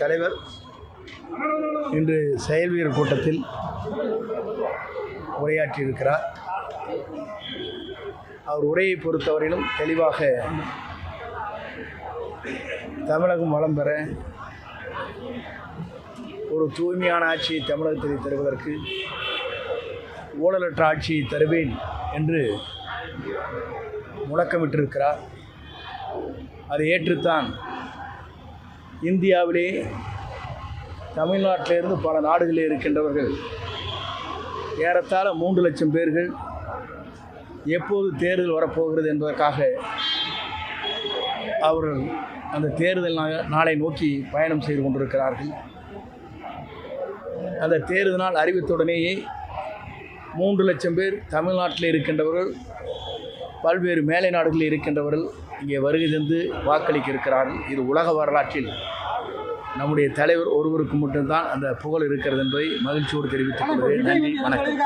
தலைவர் இன்று செயல் வீரர் கூட்டத்தில் உரையாற்றியிருக்கிறார். அவர் உரையை பொறுத்தவரையிலும் தெளிவாக தமிழகம் வளம் பெற ஒரு தூய்மையான ஆட்சியை தமிழகத்தில் தருவதற்கு ஊழலற்ற ஆட்சியை தருவேன் என்று முழக்கமிட்டிருக்கிறார். அதை ஏற்றுத்தான் இந்தியாவிலே தமிழ்நாட்டிலிருந்து பல நாடுகளில் இருக்கின்றவர்கள் ஏறத்தாழ 3 லட்சம் பேர்கள் எப்போது தேர்தல் வரப்போகிறது என்பதற்காக அவர்கள் அந்த தேர்தல் நாளை நோக்கி பயணம் செய்து கொண்டிருக்கிறார்கள். அந்த தேர்தல் நாள் அறிவித்தவுடனேயே 3 லட்சம் பேர் தமிழ்நாட்டில் இருக்கின்றவர்கள், பல்வேறு மேலை நாடுகளில் இருக்கின்றவர்கள் இங்கே வருகை தந்து வாக்களிக்க இருக்கிறார்கள். இது உலக வரலாற்றில் நம்முடைய தலைவர் ஒருவருக்கு மட்டும்தான் அந்த புகழ் இருக்கிறது என்பதை மகிழ்ச்சியோடு தெரிவித்துக் கொள்கிறேன். நன்றி, வணக்கம்.